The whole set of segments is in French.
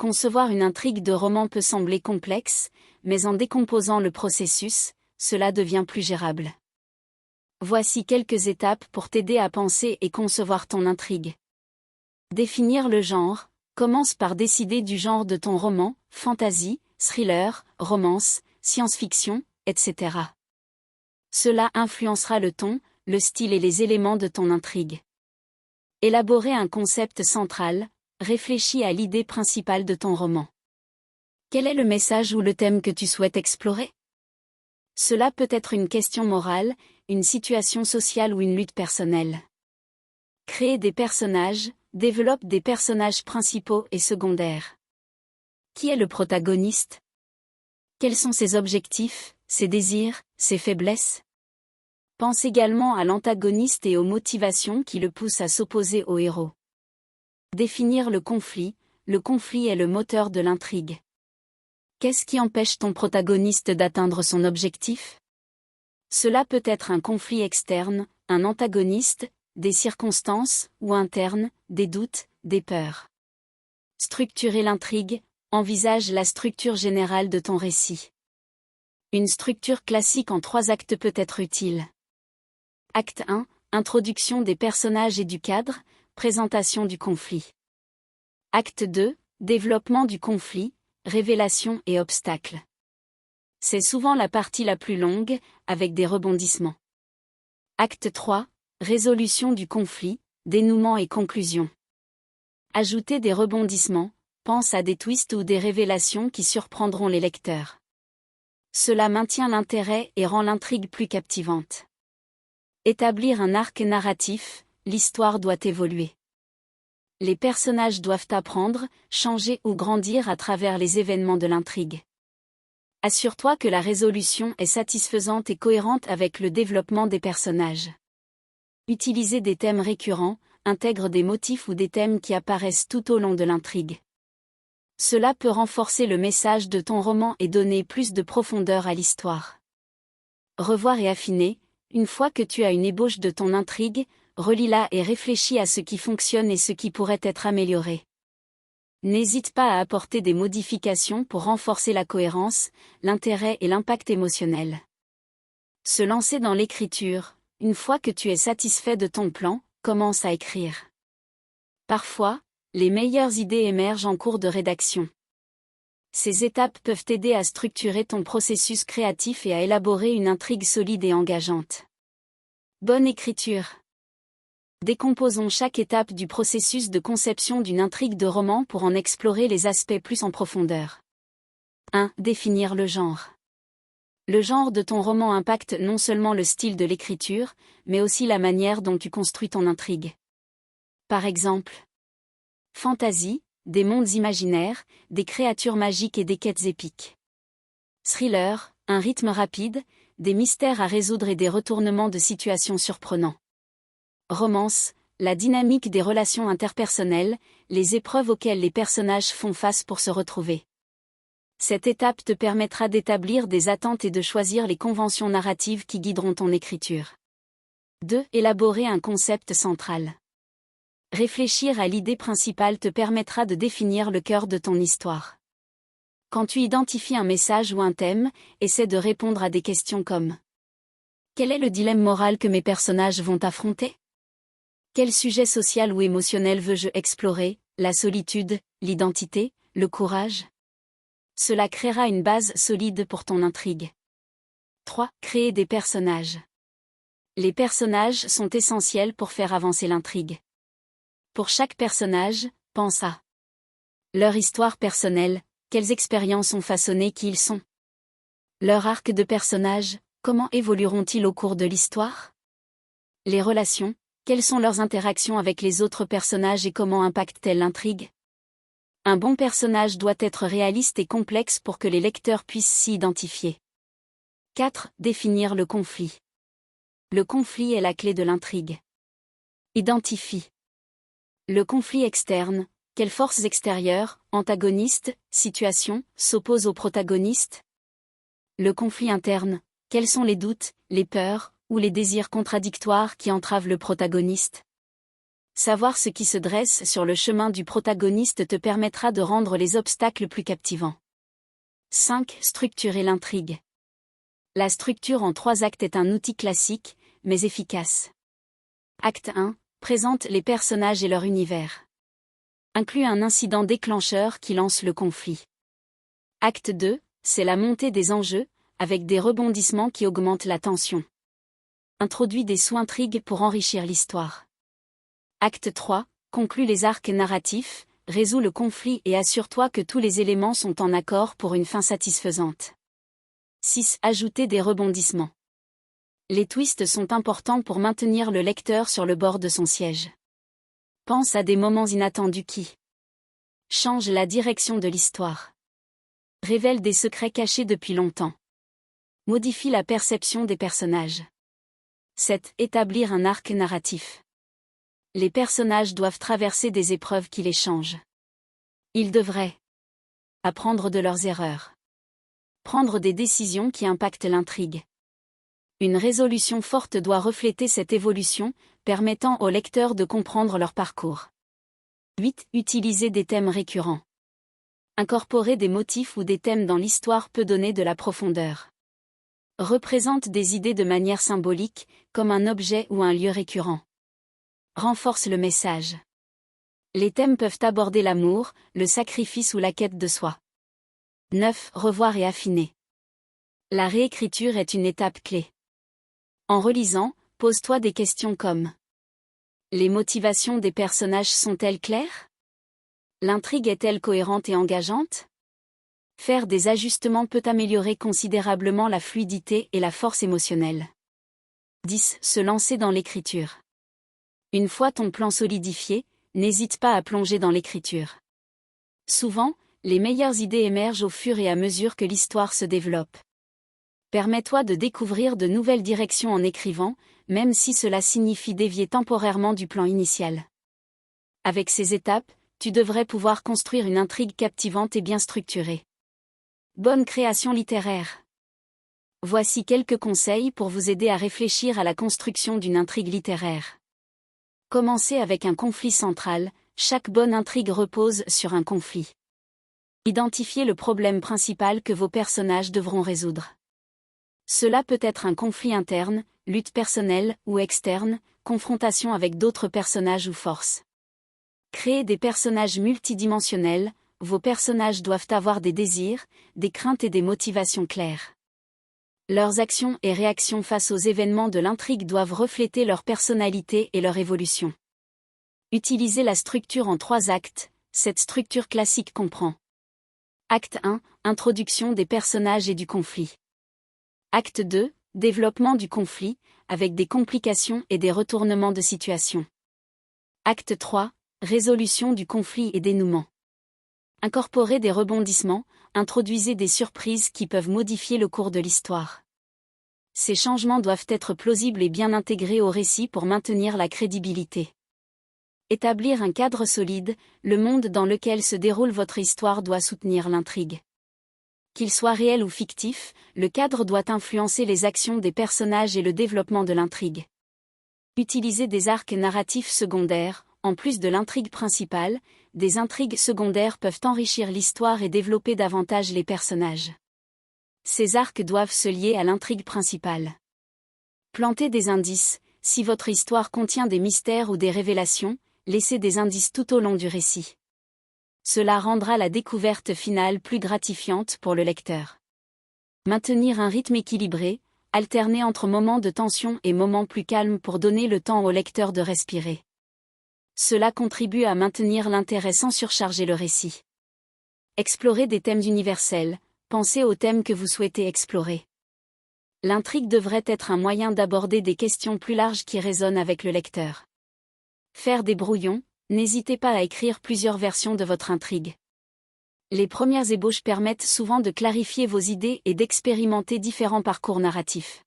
Concevoir une intrigue de roman peut sembler complexe, mais en décomposant le processus, cela devient plus gérable. Voici quelques étapes pour t'aider à penser et concevoir ton intrigue. Définir le genre. Commence par décider du genre de ton roman, fantasy, thriller, romance, science-fiction, etc. Cela influencera le ton, le style et les éléments de ton intrigue. Élaborer un concept central. Réfléchis à l'idée principale de ton roman. Quel est le message ou le thème que tu souhaites explorer? Cela peut être une question morale, une situation sociale ou une lutte personnelle. Créer des personnages. Développe des personnages principaux et secondaires. Qui est le protagoniste? Quels sont ses objectifs, ses désirs, ses faiblesses? Pense également à l'antagoniste et aux motivations qui le poussent à s'opposer au héros. Définir le conflit. Le conflit est le moteur de l'intrigue. Qu'est-ce qui empêche ton protagoniste d'atteindre son objectif? Cela peut être un conflit externe, un antagoniste, des circonstances, ou interne, des doutes, des peurs. Structurer l'intrigue. Envisage la structure générale de ton récit. Une structure classique en 3 actes peut être utile. Acte 1. Introduction des personnages et du cadre, présentation du conflit. Acte 2. Développement du conflit, révélation et obstacles. C'est souvent la partie la plus longue, avec des rebondissements. Acte 3. Résolution du conflit, dénouement et conclusion. Ajouter des rebondissements. Pense à des twists ou des révélations qui surprendront les lecteurs. Cela maintient l'intérêt et rend l'intrigue plus captivante. Établir un arc narratif. L'histoire doit évoluer. Les personnages doivent apprendre, changer ou grandir à travers les événements de l'intrigue. Assure-toi que la résolution est satisfaisante et cohérente avec le développement des personnages. Utiliser des thèmes récurrents. Intègre des motifs ou des thèmes qui apparaissent tout au long de l'intrigue. Cela peut renforcer le message de ton roman et donner plus de profondeur à l'histoire. Revoir et affiner. Une fois que tu as une ébauche de ton intrigue, relis-la et réfléchis à ce qui fonctionne et ce qui pourrait être amélioré. N'hésite pas à apporter des modifications pour renforcer la cohérence, l'intérêt et l'impact émotionnel. Se lancer dans l'écriture. Une fois que tu es satisfait de ton plan, commence à écrire. Parfois, les meilleures idées émergent en cours de rédaction. Ces étapes peuvent t'aider à structurer ton processus créatif et à élaborer une intrigue solide et engageante. Bonne écriture. Décomposons chaque étape du processus de conception d'une intrigue de roman pour en explorer les aspects plus en profondeur. 1. Définir le genre. Le genre de ton roman impacte non seulement le style de l'écriture, mais aussi la manière dont tu construis ton intrigue. Par exemple, fantasy, des mondes imaginaires, des créatures magiques et des quêtes épiques. Thriller, un rythme rapide, des mystères à résoudre et des retournements de situations surprenants. Romance, la dynamique des relations interpersonnelles, les épreuves auxquelles les personnages font face pour se retrouver. Cette étape te permettra d'établir des attentes et de choisir les conventions narratives qui guideront ton écriture. 2. Élaborer un concept central. Réfléchir à l'idée principale te permettra de définir le cœur de ton histoire. Quand tu identifies un message ou un thème, essaie de répondre à des questions comme: quel est le dilemme moral que mes personnages vont affronter? Quel sujet social ou émotionnel veux-je explorer? La solitude, l'identité, le courage? Cela créera une base solide pour ton intrigue. 3. Créer des personnages. Les personnages sont essentiels pour faire avancer l'intrigue. Pour chaque personnage, pense à leur histoire personnelle, quelles expériences ont façonné qui ils sont. Leur arc de personnage, comment évolueront-ils au cours de l'histoire? Les relations, quelles sont leurs interactions avec les autres personnages et comment impactent-elles l'intrigue? Un bon personnage doit être réaliste et complexe pour que les lecteurs puissent s'y identifier. 4. Définir le conflit. Le conflit est la clé de l'intrigue. Identifie le conflit externe. Quelles forces extérieures, antagonistes, situations, s'opposent au protagoniste? Le conflit interne. Quels sont les doutes, les peurs, ou les désirs contradictoires qui entravent le protagoniste? Savoir ce qui se dresse sur le chemin du protagoniste te permettra de rendre les obstacles plus captivants. 5. Structurer l'intrigue. La structure en 3 actes est un outil classique, mais efficace. Acte 1. Présente les personnages et leur univers. Inclut un incident déclencheur qui lance le conflit. Acte 2. C'est la montée des enjeux, avec des rebondissements qui augmentent la tension. Introduit des sous-intrigues pour enrichir l'histoire. Acte 3. Conclut les arcs narratifs, résout le conflit et assure-toi que tous les éléments sont en accord pour une fin satisfaisante. 6. Ajouter des rebondissements. Les twists sont importants pour maintenir le lecteur sur le bord de son siège. Pense à des moments inattendus qui changent la direction de l'histoire. Révèle des secrets cachés depuis longtemps. Modifie la perception des personnages. 7. Établir un arc narratif. Les personnages doivent traverser des épreuves qui les changent. Ils devraient apprendre de leurs erreurs. Prendre des décisions qui impactent l'intrigue. Une résolution forte doit refléter cette évolution, permettant au lecteur de comprendre leur parcours. 8. Utiliser des thèmes récurrents. Incorporer des motifs ou des thèmes dans l'histoire peut donner de la profondeur. Représente des idées de manière symbolique, comme un objet ou un lieu récurrent. Renforce le message. Les thèmes peuvent aborder l'amour, le sacrifice ou la quête de soi. 9. Revoir et affiner. La réécriture est une étape clé. En relisant, pose-toi des questions comme: les motivations des personnages sont-elles claires? L'intrigue est-elle cohérente et engageante? Faire des ajustements peut améliorer considérablement la fluidité et la force émotionnelle. 10. Se lancer dans l'écriture. Une fois ton plan solidifié, n'hésite pas à plonger dans l'écriture. Souvent, les meilleures idées émergent au fur et à mesure que l'histoire se développe. Permets-toi de découvrir de nouvelles directions en écrivant, même si cela signifie dévier temporairement du plan initial. Avec ces étapes, tu devrais pouvoir construire une intrigue captivante et bien structurée. Bonne création littéraire. Voici quelques conseils pour vous aider à réfléchir à la construction d'une intrigue littéraire. Commencez avec un conflit central, chaque bonne intrigue repose sur un conflit. Identifiez le problème principal que vos personnages devront résoudre. Cela peut être un conflit interne, lutte personnelle ou externe, confrontation avec d'autres personnages ou forces. Créez des personnages multidimensionnels, vos personnages doivent avoir des désirs, des craintes et des motivations claires. Leurs actions et réactions face aux événements de l'intrigue doivent refléter leur personnalité et leur évolution. Utilisez la structure en 3 actes, cette structure classique comprend: Acte 1, introduction des personnages et du conflit. Acte 2, développement du conflit, avec des complications et des retournements de situation. Acte 3, résolution du conflit et dénouement. Incorporez des rebondissements, introduisez des surprises qui peuvent modifier le cours de l'histoire. Ces changements doivent être plausibles et bien intégrés au récit pour maintenir la crédibilité. Établir un cadre solide, le monde dans lequel se déroule votre histoire doit soutenir l'intrigue. Qu'il soit réel ou fictif, le cadre doit influencer les actions des personnages et le développement de l'intrigue. Utilisez des arcs narratifs secondaires, en plus de l'intrigue principale, des intrigues secondaires peuvent enrichir l'histoire et développer davantage les personnages. Ces arcs doivent se lier à l'intrigue principale. Plantez des indices, si votre histoire contient des mystères ou des révélations, laissez des indices tout au long du récit. Cela rendra la découverte finale plus gratifiante pour le lecteur. Maintenir un rythme équilibré, alterner entre moments de tension et moments plus calmes pour donner le temps au lecteur de respirer. Cela contribue à maintenir l'intérêt sans surcharger le récit. Explorer des thèmes universels, pensez aux thèmes que vous souhaitez explorer. L'intrigue devrait être un moyen d'aborder des questions plus larges qui résonnent avec le lecteur. Faire des brouillons, n'hésitez pas à écrire plusieurs versions de votre intrigue. Les premières ébauches permettent souvent de clarifier vos idées et d'expérimenter différents parcours narratifs.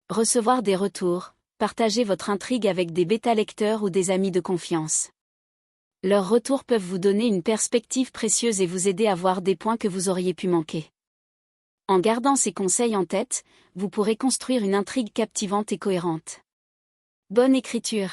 Recevoir des retours, partagez votre intrigue avec des bêta-lecteurs ou des amis de confiance. Leurs retours peuvent vous donner une perspective précieuse et vous aider à voir des points que vous auriez pu manquer. En gardant ces conseils en tête, vous pourrez construire une intrigue captivante et cohérente. Bonne écriture!